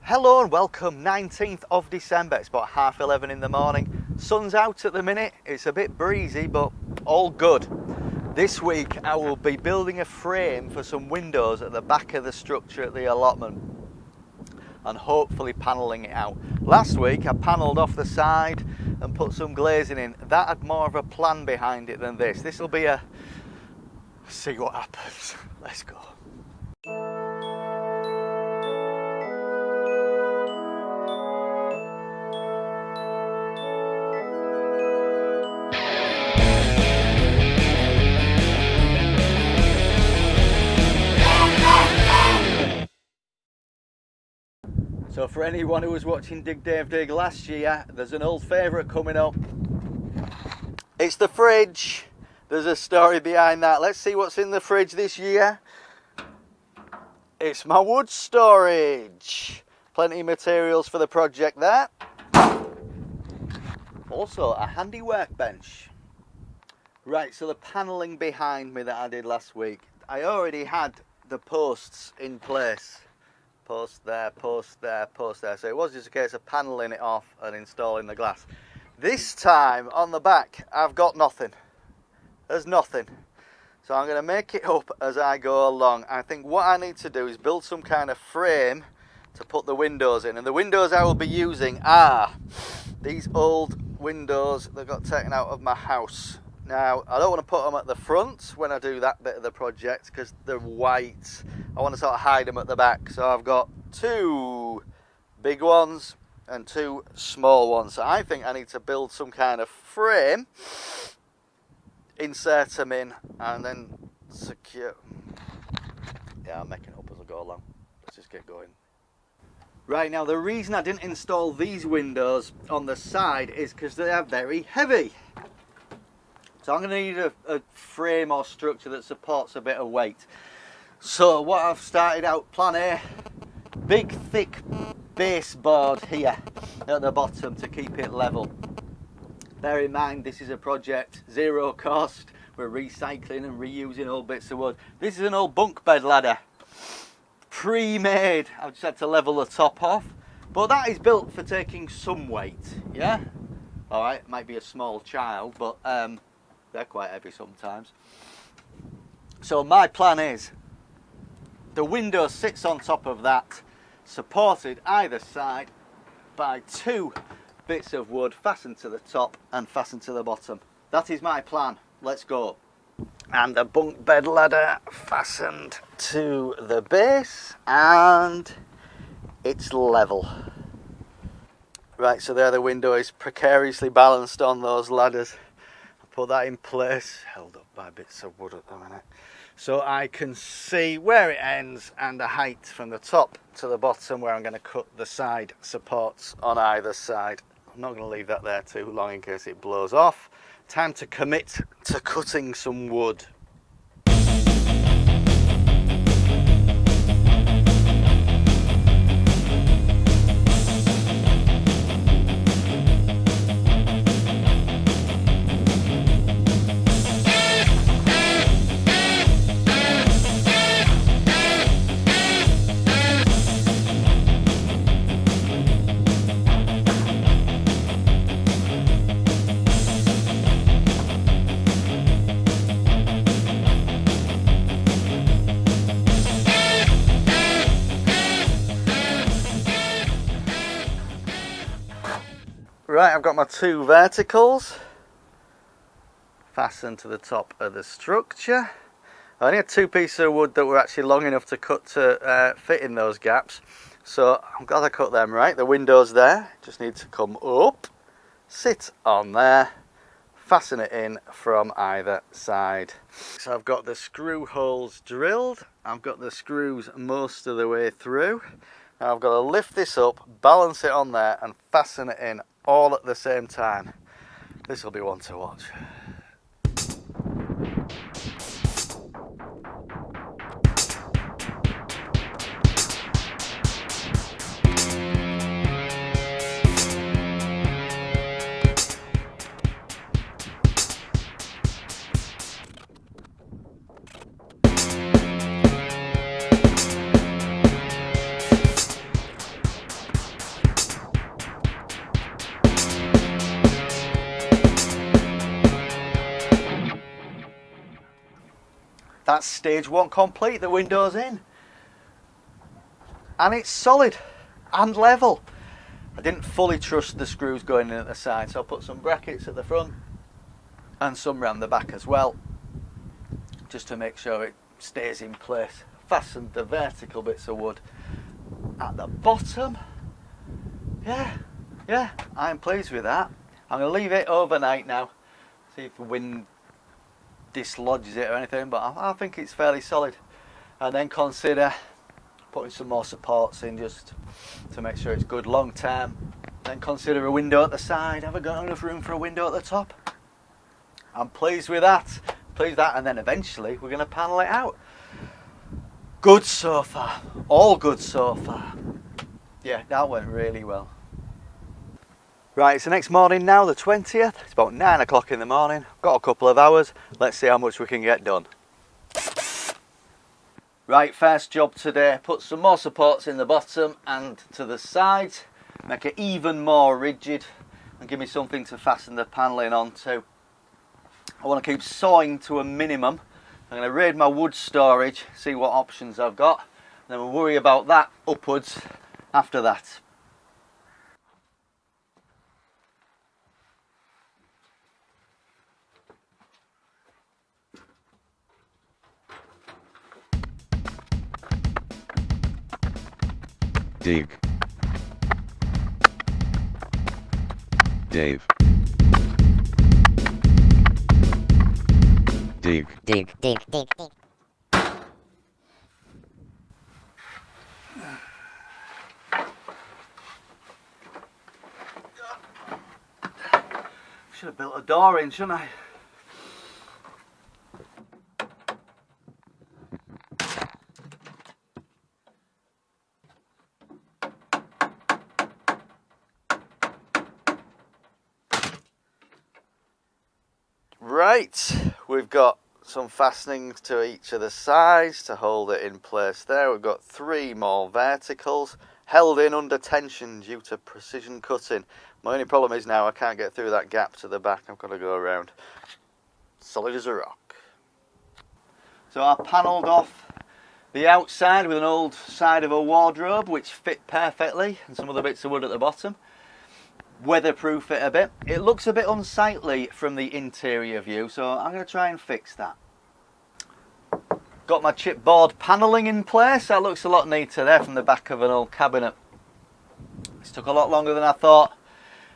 Hello and welcome, 19th of December, it's about 11:30 in the morning. Sun's out at the minute, it's a bit breezy but all good. This week I will be building a frame for some windows at the back of the structure at the allotment and hopefully panelling it out. Last week I panelled off the side and put some glazing in. That had more of a plan behind it than this. This will be a see what happens. Let's go. So for anyone who was watching Dig Dave Dig last year, there's an old favourite coming up. It's the fridge. There's a story behind that. Let's see what's in the fridge this year. It's my wood storage. Plenty of materials for the project there. Also a handy workbench. Right, so the panelling behind me that I did last week, I already had the posts in place. Post there, post there, post there. So it was just a case of panelling it off and installing the glass. This time on the back, I've got nothing. There's nothing. So I'm going to make it up as I go along. I think what I need to do is build some kind of frame to put the windows in. And the windows I will be using are these old windows that got taken out of my house. Now, I don't want to put them at the front when I do that bit of the project because they're white. I want to sort of hide them at the back. So I've got two big ones and two small ones. So I think I need to build some kind of frame, insert them in, and then secure. Yeah, I'm making it up as I go along. Let's just get going. Right, now the reason I didn't install these windows on the side is because they are very heavy. So I'm going to need a frame or structure that supports a bit of weight. So what I've started out, plan A, big thick baseboard here at the bottom to keep it level. Bear in mind this is a project, zero cost, we're recycling and reusing old bits of wood. This is an old bunk bed ladder, pre-made. I've just had to level the top off, but that is built for taking some weight, yeah? Alright, might be a small child, but they're quite heavy sometimes. So my plan is, the window sits on top of that, supported either side by two bits of wood fastened to the top and fastened to the bottom. That is my plan. Let's go. And a bunk bed ladder fastened to the base, and it's level. Right, so there the window is precariously balanced on those ladders. Put that in place, held up by bits of wood at the minute, so I can see where it ends and the height from the top to the bottom where I'm going to cut the side supports on either side. I'm not going to leave that there too long in case it blows off. Time to commit to cutting some wood. Right, I've got my two verticals fastened to the top of the structure. I only had two pieces of wood that were actually long enough to cut to fit in those gaps, so I'm glad I cut them right. The window's there, just need to come up, sit on there, fasten it in from either side. So I've got the screw holes drilled, I've got the screws most of the way through. Now I've got to lift this up, balance it on there and fasten it in all at the same time. This will be one to watch. That's stage 1 complete, the window's in. And it's solid and level. I didn't fully trust the screws going in at the side, so I put some brackets at the front and some round the back as well, just to make sure it stays in place. Fastened the vertical bits of wood at the bottom. Yeah, I'm pleased with that. I'm going to leave it overnight now, see if the wind dislodges it or anything, but I think it's fairly solid. And then consider putting some more supports in just to make sure it's good long term. Then consider a window at the side. Have I got enough room for a window at the top? I'm pleased with that. And then eventually we're going to panel it out. Good so far. All good so far. Yeah, that went really well. Right, it's the next morning now, the 20th. It's about 9 o'clock in the morning. Got a couple of hours. Let's see how much we can get done. Right, first job today. Put some more supports in the bottom and to the sides. Make it even more rigid and give me something to fasten the panelling onto. I want to keep sawing to a minimum. I'm going to raid my wood storage, see what options I've got. Then we'll worry about that upwards after that. Dig. Dave. Dig. Dig. Should have built a door in, shouldn't I? Right, we've got some fastenings to each of the sides to hold it in place there. We've got 3 more verticals held in under tension due to precision cutting. My only problem is now I can't get through that gap to the back. I've got to go around. Solid as a rock. So I panelled off the outside with an old side of a wardrobe which fit perfectly, and some other bits of wood at the bottom. Weatherproof it a bit. It looks a bit unsightly from the interior view, so I'm going to try and fix that. Got my chipboard panelling in place. That looks a lot neater there from the back of an old cabinet. This took a lot longer than I thought.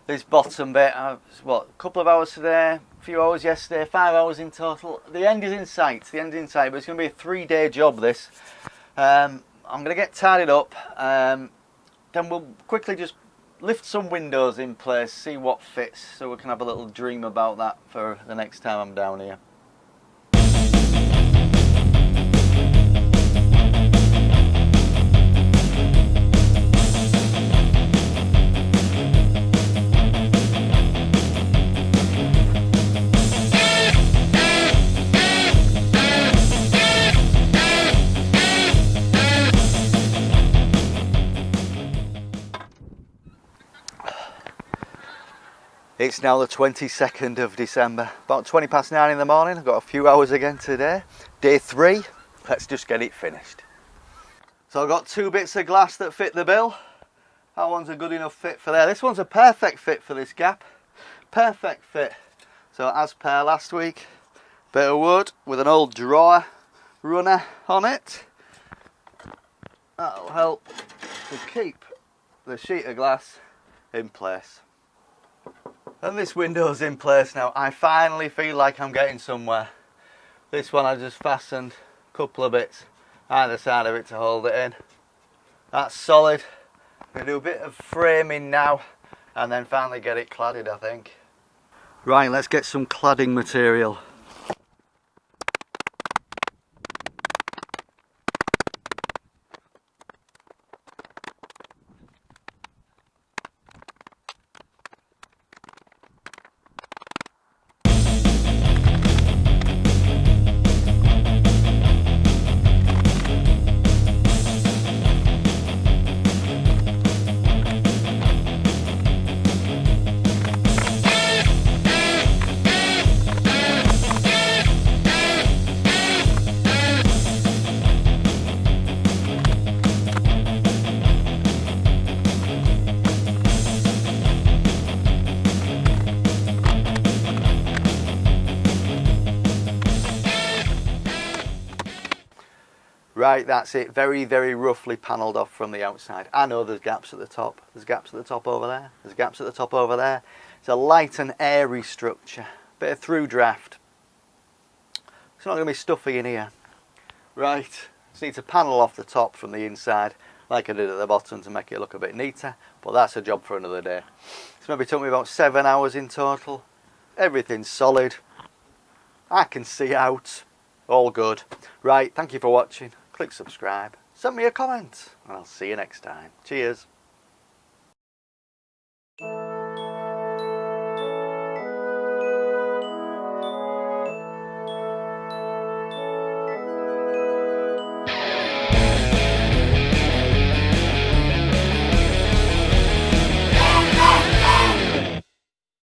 This bottom bit, what, a couple of hours today, a few hours yesterday, 5 hours in total. The end is in sight, but it's going to be a 3-day job this. I'm going to get tidied up, then we'll quickly just lift some windows in place, see what fits, so we can have a little dream about that for the next time I'm down here. It's now the 22nd of December, about 20 past 9 in the morning. I've got a few hours again today. Day 3, let's just get it finished. So I've got 2 bits of glass that fit the bill. That one's a good enough fit for there. This one's a perfect fit for this gap. Perfect fit. So as per last week, bit of wood with an old drawer runner on it. That'll help to keep the sheet of glass in place. And this window's in place now. I finally feel like I'm getting somewhere. This one I just fastened a couple of bits either side of it to hold it in. That's solid. I'm going to do a bit of framing now and then finally get it cladded, I think. Right, let's get some cladding material. Right, that's it. Very, very roughly panelled off from the outside. I know there's gaps at the top. There's gaps at the top over there. There's gaps at the top over there. It's a light and airy structure. Bit of through draft. It's not going to be stuffy in here. Right, just need to panel off the top from the inside, like I did at the bottom, to make it look a bit neater. But that's a job for another day. It's maybe took me about 7 hours in total. Everything's solid. I can see out. All good. Right, thank you for watching. Click subscribe. Send me a comment. And I'll see you next time. Cheers.